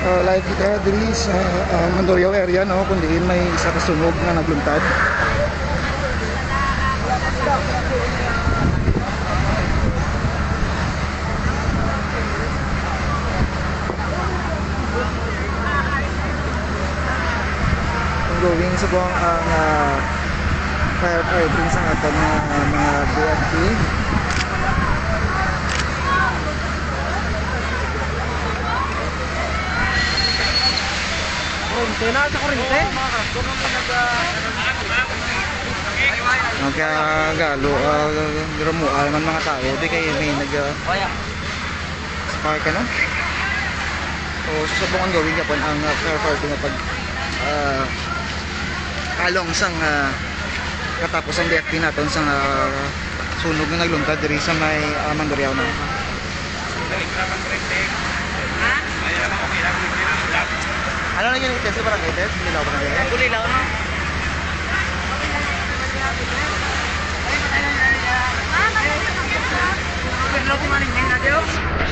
like diri sa Mandurriao area, no, kundi may isa ka sunog nga nagluntad. Ongoing sa buong ang firefighting sa aton mga BFP. Kuryente na sa kuryente. Nagkagalo, gramuan man mga tao, di kayo may spark ano? So susubukan gawin kapon ang firefighting na pag kalong sang katapos ang BFP natin sa sunog na nagluntad diri sa may Mandurriao na. Ano na yung test sa barangay test? Bulilaw ba na yan? Bulilaw no?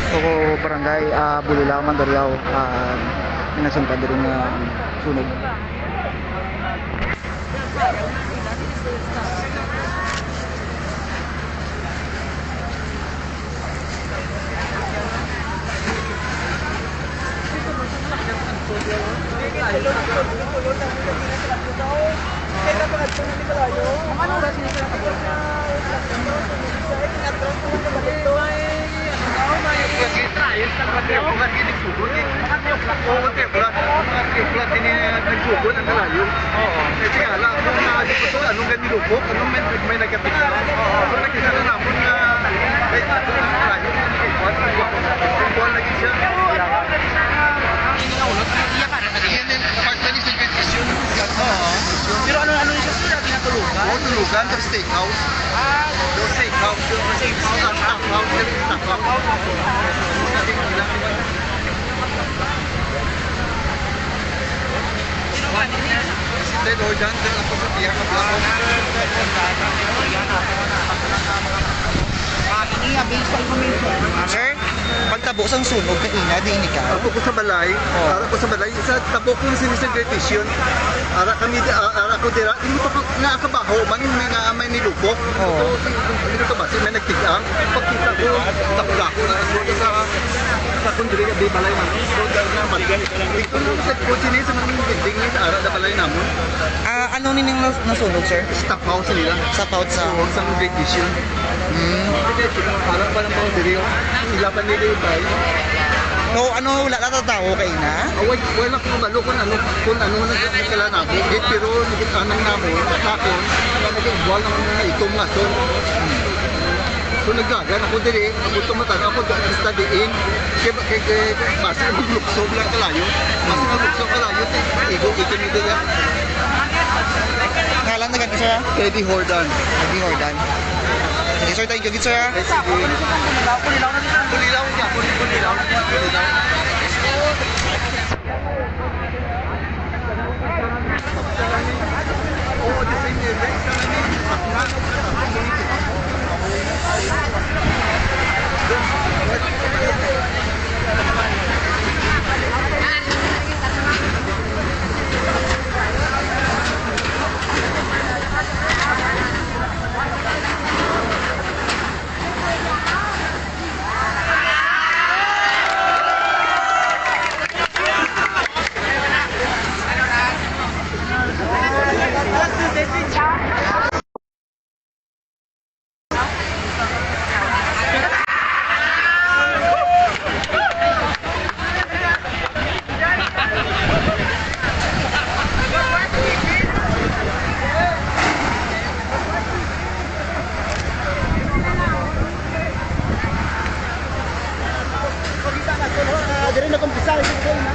So barangay Bulilaw, Mandurriao, minasuntad diri nga sunog. Pero ano yung siya tinatulugan? Oh, tulugan sa steakhouse. Yung steakhouse, Then o dyan, dyan ako sa tiyak na blako. Sir, pagtabo sang sunog na ina, di ini ka? Ako ko sa balay, sa tabok yung sinisegregation. Ara ko dira, hindi mo pa nakabaho, may nilubok. Dito ka ba, may nagtigang. Pagkita ko, tapos ako sa kundiri di balay man. So dahil naman, ito nung sa kutsini sa mga building ni ara da balay namon. Ano nining nasunog, sir? Staff house nila. Sa pouch sa... So, sa segregation. Parang pa ng boundary, ilaban nila yung bahay. No, ano, wala natatao kay na? Wala ko malo kung ano nagkala na ako. Pero naging anang namon, nakon, naging buwal naman na itong ngason. So naggagan ako dili, nabuto mata ako studying. Kaya basta maglukso lang kalayo. Basta maglukso kalayo, ito nila. Ngalan na ganito, sir? Eddie Hordan. Eddie Hordan. Sige, sir, thank you, sir. Pulilaw niya, pulilaw. Oh, the same Dari na kumpisa ito na.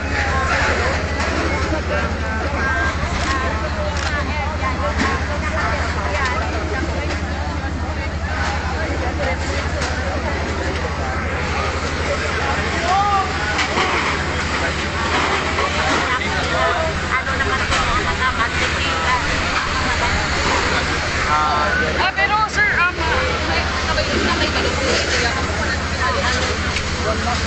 Pero sir, One month,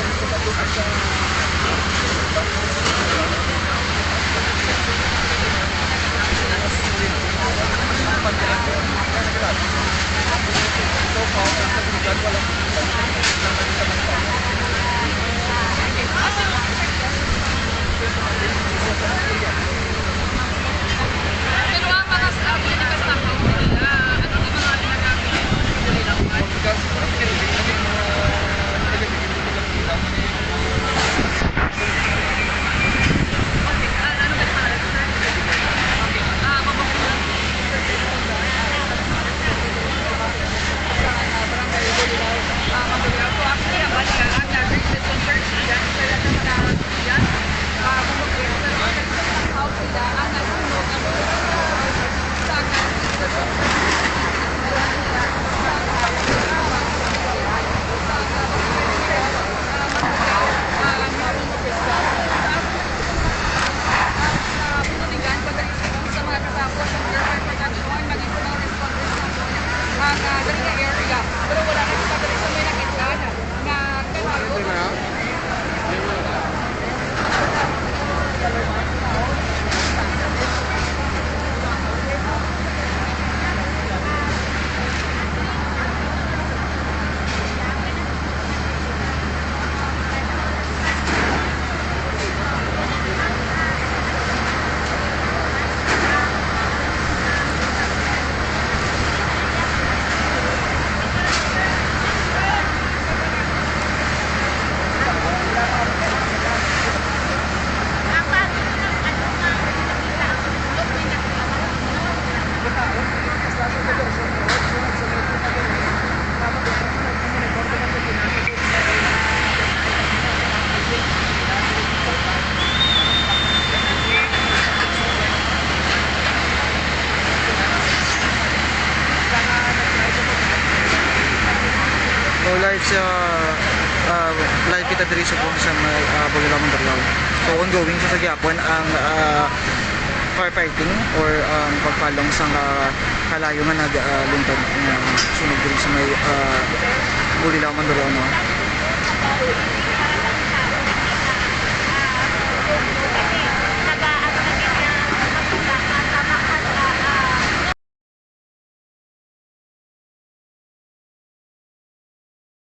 sa live kita diri sa kung sa may Bulilaw Mandaluyong. So ongoing sa gyapon ang firefighting or pagpalong sa kalayo nga naglungtad nga sunog diri sa may Bulilaw Mandaluyong.